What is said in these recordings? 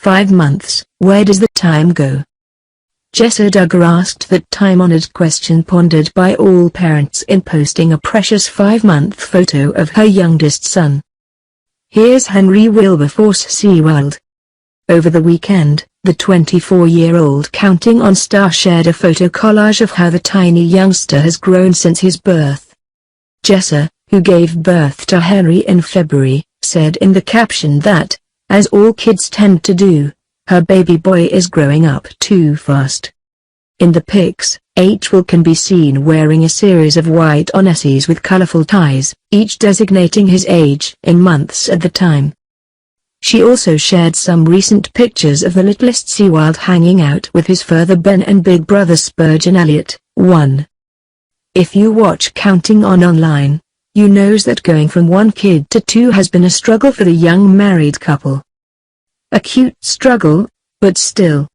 5 months, where does the time go? Jessa Duggar asked that time-honored question pondered by all parents in posting a precious 5-month photo of her youngest son. Here's Henry Wilberforce Seewald. Over the weekend, the 24-year-old counting on star shared a photo collage of how the tiny youngster has grown since his birth. Jessa, who gave birth to Henry in February, said in the caption that, as all kids tend to do, her baby boy is growing up too fast. In the pics, Will can be seen wearing a series of white onesies with colorful ties, each designating his age in months at the time. She also shared some recent pictures of the littlest Seewald hanging out with his father Ben and big brother Spurgeon Elliott, 1. If you watch Counting On online, you knows that going from 1 kid to 2 has been a struggle for the young married couple. A cute struggle, but still.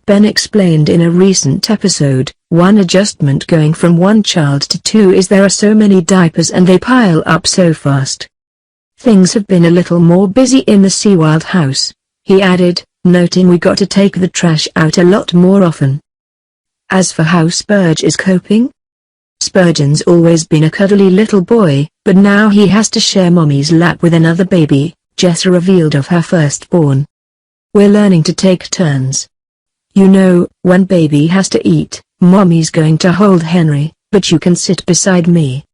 Ben explained in a recent episode, one adjustment going from 1 child to 2 is there are so many diapers and they pile up so fast. Things have been a little more busy in the Seewald house, he added, noting we got to take the trash out a lot more often. As for how Spurge is coping? Spurgeon's always been a cuddly little boy, but now he has to share mommy's lap with another baby, Jessa revealed of her firstborn. We're learning to take turns. You know, when baby has to eat, mommy's going to hold Henry, but you can sit beside me.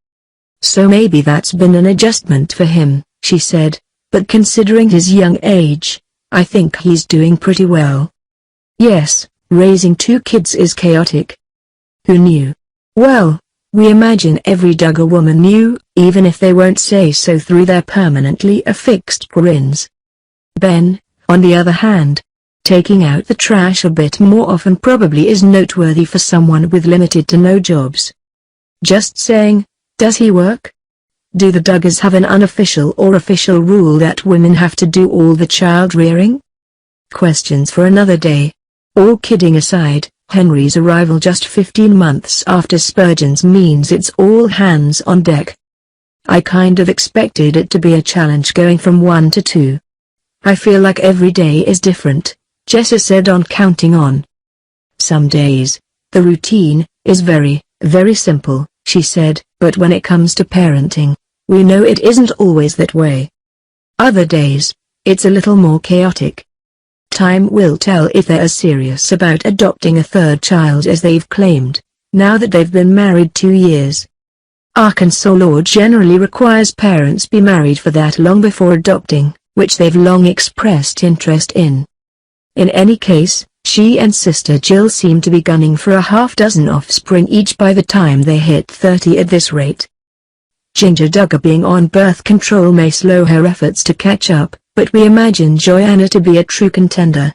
So maybe that's been an adjustment for him, she said, but considering his young age, I think he's doing pretty well. Yes, raising 2 kids is chaotic. Who knew? Well, we imagine every Duggar woman knew, even if they won't say so through their permanently affixed grins. Ben, on the other hand, taking out the trash a bit more often probably is noteworthy for someone with limited to no jobs. Just saying, does he work? Do the Duggars have an unofficial or official rule that women have to do all the child rearing? Questions for another day. All kidding aside, Henry's arrival just 15 months after Spurgeon's means it's all hands on deck. I kind of expected it to be a challenge going from 1 to 2. I feel like every day is different, Jessa said on Counting On. Some days, the routine is very, very simple, she said, but when it comes to parenting, we know it isn't always that way. Other days, it's a little more chaotic. Time will tell if they're as serious about adopting a 3rd child as they've claimed, now that they've been married 2 years. Arkansas law generally requires parents be married for that long before adopting, which they've long expressed interest in. In any case, she and sister Jill seem to be gunning for a half-dozen offspring each by the time they hit 30 at this rate. Ginger Duggar being on birth control may slow her efforts to catch up, but we imagine Joanna to be a true contender.